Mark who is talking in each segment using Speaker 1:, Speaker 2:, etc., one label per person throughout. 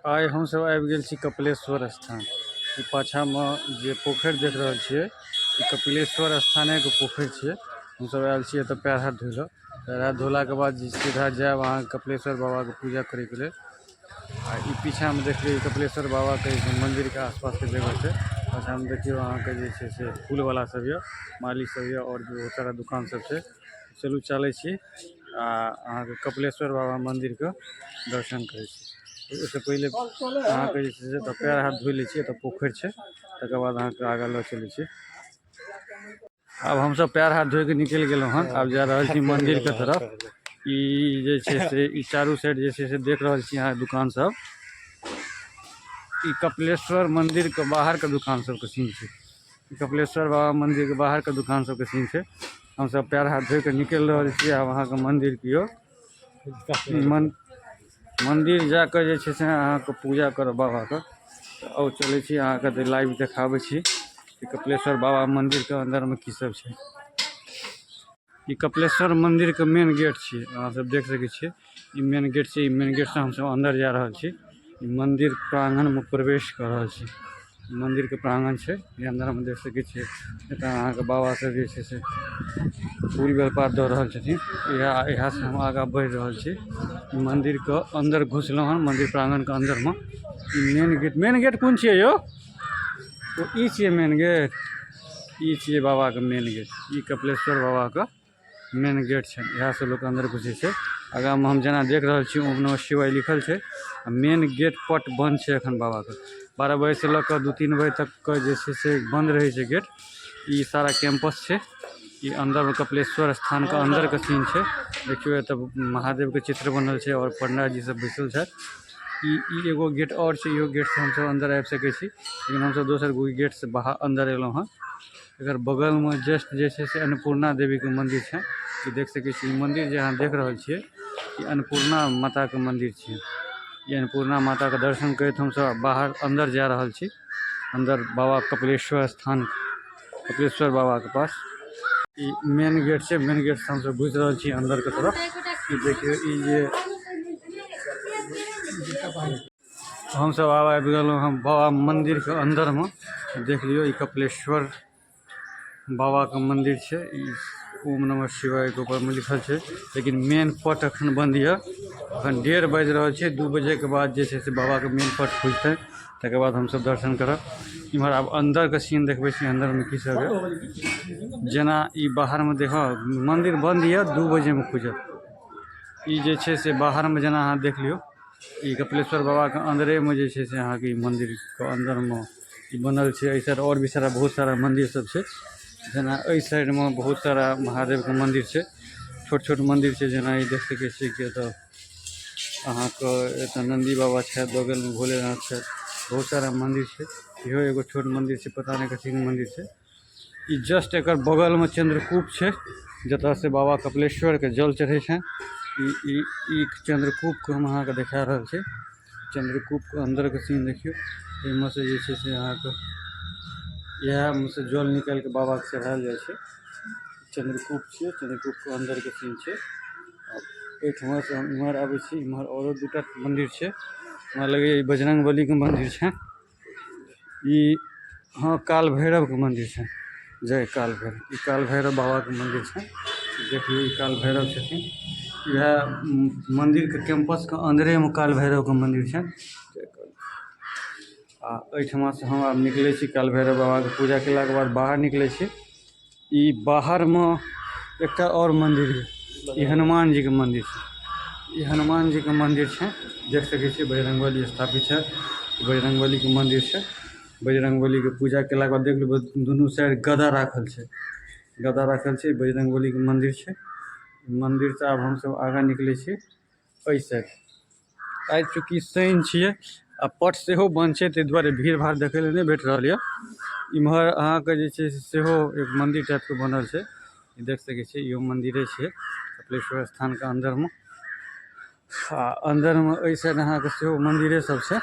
Speaker 1: आइ हम सब आबि गेल छी कपिलेश्वर स्थान। ई पाछा में जे पोखरि देख रहल छियै ई कपिलेश्वर स्थाने के पोखरि छियै। हम सब आयल छियै एतऽ पैर हाथ धोइ लए। पैर हाथ धोला के बाद सीधा जायब अहाँ कपिलेश्वर बाबा के पूजा करे के लेल। आ ई पीछा में देखिए कपिलेश्वर बाबा के मंदिर के आसपास के जगह छै। पाछा में देखियो अहाँ के जे छै से फूल वाला सब ये, माली सब ये और बहुत सारा दुकान सब छै। चलू चलै छी आ अहाँ के कपिलेश्वर बाबा मंदिर के दर्शन करे छी। उससे पहले अहाँ के जे छै से पैर हाथ धोइ लै छी। एतऽ पोखरि छै, तकर बाद अहाँ के आगाँ लऽ चलै छी। अब हम सब पैर हाथ धोइ के निकलि गेलहुँ हन। आब जा रहल छी मंदिर के तरफ। ई जे छै से ई चारू साइड जे छै से देख रहल छी अहाँ दुकान सब। ई कपिलेश्वर मंदिर के बाहर के दुकान सब के सीन छै। कपिलेश्वर बाबा मंदिर के बाहर के दुकान सब के सीन छै। हम सब पैर हाथ धोइ के निकलि रहल छी। आब अहाँ के मंदिर की ओर मंदिर जाकर जे छै से अहाँ के पूजा करब बाबा के। और चलै छी अहाँ के लाइव देखाबै छी कि कपिलेश्वर बाबा मंदिर के अंदर में की सब छै। ई कपिलेश्वर मंदिर के मेन गेट छियै, अहाँ सब देख सकै छियै। ई मेन गेट छै। ई मेन गेट से हम सब अंदर जा रहल छी। ई मंदिर प्रांगण में प्रवेश कर रहल छी। मंदिर के प्रांगण छै, ये अंदर में देख सकै छियै। एतऽ अहाँ के बाबा सब जे छै से फूल बेलपात दऽ रहल छथिन। यहाँ से हम आगाँ बढ़ि रहल छी। मंदिर के अंदर घुसलहुँ हन, मंदिर प्रांगण के अंदर में। मेन गेट कौन छियै यौ? तो ई छियै मेन गेट। ई छियै बाबा के मेन गेट। ई कपिलेश्वर बाबा के मेन गेट छै। यहाँ से लोग अंदर घुसे छै। आगाँ में हम जेना देख रहल छी ओम नमः शिवाय लिखल छै। मेन गेट पट बंद छै एखन बाबा के। 12 बजे से लऽ 2-3 बजे तक के जे छै से बंद रहे छै गेट। ई सारा कैंपस छै। ई अंदर में कपिलेश्वर स्थान के अंदर के सीन छै। देखियो एतऽ महादेव के चित्र बनल छै और पंडा जी सब बैसल छै। ई एगो गेट और छै। इहो गेट से हम सब अंदर आबि सकै छी, लेकिन हम सब दोसर गेट से बाहर अंदर एलहुँ हन। एकर बगल में जस्ट जे छै से अन्नपूर्णा देवी के मंदिर छै। ई देख सकै छी मंदिर जे अहाँ देख रहल छियै ई अन्नपूर्णा माता के मंदिर छियै। ई अन्नपूर्णा माता के दर्शन करैत हम सब बाहर अंदर जा रहल छी। अंदर बाबा कपिलेश्वर स्थान, कपिलेश्वर बाबा के पास ई मेन गेट छै। मेन गेट से हम सब घुस रहल छी अंदर के तरफ। ई देखियो ई जे हम सब आबि गेलहुँ हम बाबा मंदिर के अंदर में। देख लियो ई कपिलेश्वर बाबा के मंदिर छै। ई ओम नमः शिवाय के ऊपर में लिखल छै, लेकिन मेन पट अखन बंद ये। अखन 1:30 बाजि रहल छै। 2 बजे के बाद जे छै से बाबा के मेन पट खुलतै, तकर बाद हम सब दर्शन करब। इम्हर आब अंदर के सीन देखबै छी अंदर में की सब है। जेना ई बाहर में देखो मंदिर बंद ये, 2 बजे में खुजत। ई जे छै से बाहर में जेना अहाँ देख लियो ई कपिलेश्वर बाबा के अंदरे में जे छै से अहाँ के मंदिर के अंदर में ई बनल छै। एहि साइड और भी सारा बहुत सारा मंदिर सब छै। जेना एहि साइड में बहुत सारा महादेव के मंदिर छै। छोट छोट मंदिर छै। जेना ई देख सकै छियै कि एतऽ अहाँ के एतऽ नंदी बाबा छै, बगल में भोलेनाथ छै। बहुत सारा मंदिर छै। इहो एगो छोट मंदिर छै, पता नहीं कथी के मंदिर छै। ई जस्ट एकर बगल में चंद्रकूप छै, जतऽ से बाबा कपिलेश्वर के जल चढ़ै छै। ई चंद्रकूप को हम अहाँ के देखा रहल छी। चंद्रकूप के अंदर के सीन देखियो। एहिमे से जे छै से अहाँ के इएह में से जल निकालि के बाबा के चढ़ायल जाइ छै। चंद्रकूप छियै, चंद्रकूप के अंदर के सीन छै। एहिठमा से हम इम्हर आबै छी। इम्हर औरो 2टा मंदिर छै। हमरा लगैए ई बजरंग बली के मंदिर छै। ई हाँ काल भैरव के मंदिर छै। जय काल भैरव। ई काल भैरव बाबा के मंदिर छै। देखियो ई काल भैरव छथिन। यह मंदिर के कैंपस के अंदरे में काल भैरव के मंदिर छै। आ एहिठमा से हम आब निकलै छी काल भैरव बाबा के पूजा केला के बाद बाहर निकलै छी। ई बाहर में एकटा और मंदिर है। ई हनुमान जी के मंदिर छै। ई हनुमान जी के मंदिर छै। देख सकै छियै बजरंगबली स्थापित छै। बजरंगबली के मंदिर छै। बजरंगबली के पूजा केला के बाद देख लेबै दुनू साइड गदा राखल छै। गदा राखल छै। बजरंगबली के मंदिर छै। मंदिर से आब हम सब आगाँ निकलै छी एहि साइड। आइ चूँकि शनि छियै आ पट सेहो बंद छै, ताहि दुआरे भीड़ भाड़ देखै लेल नहि भेट रहल यऽ। इम्हर अहाँ के जे छै सेहो एक मंदिर टाइप के बनल छै। देख सकै छियै इहो मंदिरे छै कपिलेश्वर स्थान के अंदर में। आ अंदर में एहि साइड अहाँ के सेहो मंदिरे सब छै।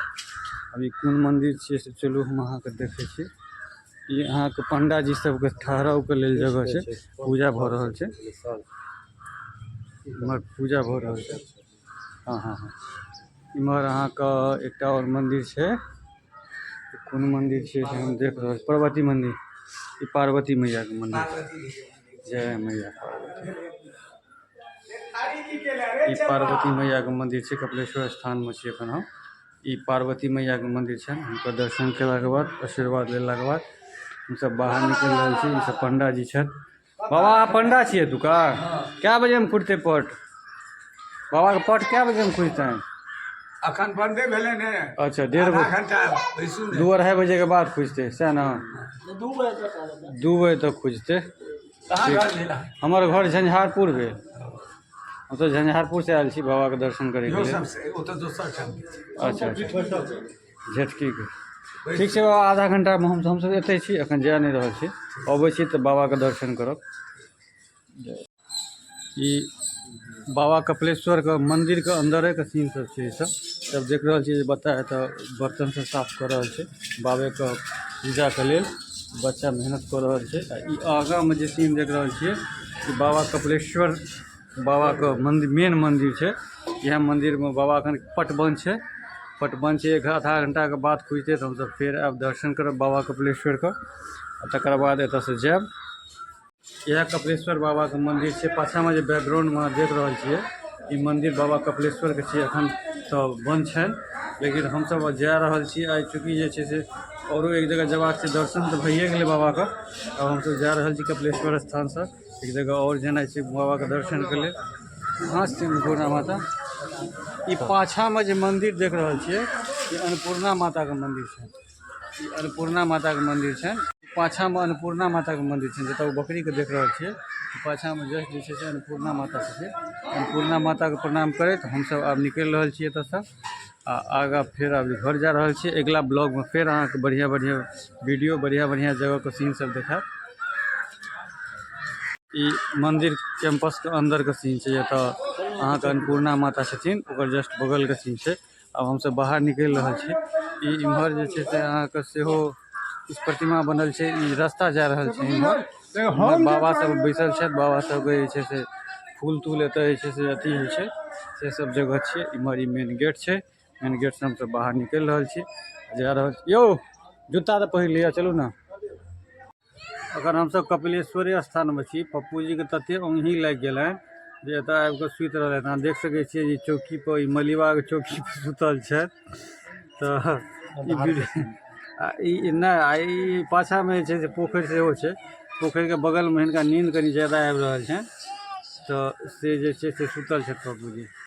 Speaker 1: अभी कोन मंदिर छियै से चलू हम अहाँ के देखै छी। ई अहाँ के पंडा जी सब के ठहराव के लेल जगह छै। पूजा भऽ रहल छै। इम्हर पूजा भऽ रहल छै। हाँ हाँ हाँ इम्हर अहाँ का एकटा और मंदिर है, कौन मंदिर है से हम देख रहे पार्वती मंदिर, ई पार्वती मैया के मंदिर। जय मैया पार्वती। ई पार्वती मैया के मंदिर है, कपिलेश्वर स्थान में छे एखन हम। ई पार्वती मैया के मंदिर है, हुनकर दर्शन केला के बाद आशीर्वाद लेला के बाद हम सब बाहर निकल रहे छी। ई सब पंडा जी छन। बाबा आप पंडा छिए तुका? क्या बजे में खुजते पट? बाबा के पट क्या बजे में खुजते हैं?
Speaker 2: अखन बंदे भेले ने।
Speaker 1: अच्छा 1.5
Speaker 2: घंटा बैसू ने।
Speaker 1: 2-2.5 बजे के बाद खुजते सह ना? 2 बजे तक खुजते।
Speaker 2: कहाँ घर मिला?
Speaker 1: हमारे घर झंझारपुर भेल। हम तो झंझारपुर से आयल छी बाबा के दर्शन करे के
Speaker 2: यो
Speaker 1: लिए।
Speaker 2: सबसे वो तो दोसर ठाम।
Speaker 1: अच्छा झटकी के ठीक है बाबा, आधा घंटा में हम सब एते छी, अखन जा नहीं रहल छी, अबै छी तो बाबा के दर्शन करब। ई बाबा कपिलेश्वर के मंदिर के अंदर के सीन सब छै। ई सब देख रहल छी, बच्चा एतऽ बर्तन से साफ कर रहल छै बाबे के पूजा के लेल। बच्चा मेहनत कर रहल छै। ई आगा में जे सीन देख रहल छियै कि बाबा कपिलेश्वर बाबा के मंदिर मेन मंदिर छै। यह मंदिर में बाबा के पटबंध छै। पटबंध छै, आधा घंटा के बाद खुजते तो हम सब फिर अब दर्शन करब बाबा कपिलेश्वर के। तकर बाद एतऽ से जायब। यह कपिलेश्वर बाबा के मंदिर है। पाछा में जो बैकग्राउंड में देख रहा छे, ई मंदिर बाबा कपिलेश्वर के छे। अखन तो बंद है, लेकिन हम सब जा रहल छी आई, चूँकि जे छे से औरो एक जगह जबाक छै। दर्शन तो भइए गेलै बाबा का। अब हम सब जा रहल छी कपिलेश्वर स्थान से एक जगह और जेनाइ छै बाबा के दर्शन के लिए। हाँ अन्नपूर्णा माता। ई पाछा में जो मंदिर देख रहल छिए, ई अन्नपूर्णा माता के मंदिर है। ई अन्नपूर्णा माता के मंदिर है। पाछा में अन्नपूर्णा माता के मंदिर है, जतऽ बकरी के देख रहे छे। पाछा में जस्ट जे छे से अन्नपूर्णा माता छे। अन्नपूर्णा माता के प्रणाम करैत हम सब आब निकल रहल छी एतऽ से। आगा फिर अब घर जा रहल छी। अगला ब्लॉग में फिर अहाँ के बढ़िया बढ़िया वीडियो, बढ़िया बढ़िया जगह के सीन सब देखाब। ई मंदिर कैंपस के अंदर के सीन है। एतऽ अहाँ के अन्नपूर्णा माता छथिन, ओकर जस्ट बगल के सीन है। अब हम सब बाहर निकल रहल छी। ई इम्हर जे छे से अहाँ के सेहो इस प्रतिमा बनल है। ई रास्ता जा रहल है इम्हर। बाबा सब बैसल छे, बाबा सब के जे छे से फूल तूल एतऽ जे छे से अथी होइ छे, से सब जगह छे। इम्हर ई मेन गेट छे। मेन गेट से हम सब बाहर निकल रहल छी, जा रहल छी। यो जूता तो पहिर लिया, चलू ना। अगर हम सब कपिलेश्वरे स्थान में छी, पप्पू जी के तते ओंघी लग गेलै जे एतऽ आबि कऽ सुति रहल। अहाँ देख सकै छियै जे चौकी पर ई मलिबा के चौकी पर सुतल छै। तो ई पाछा में जे छै से पोखरि सेहो छै। पोखरि के बगल में हिनका नींद कनी ज्यादा आबि रहल छै, तो से जे छै से सुतल छै पप्पू जी।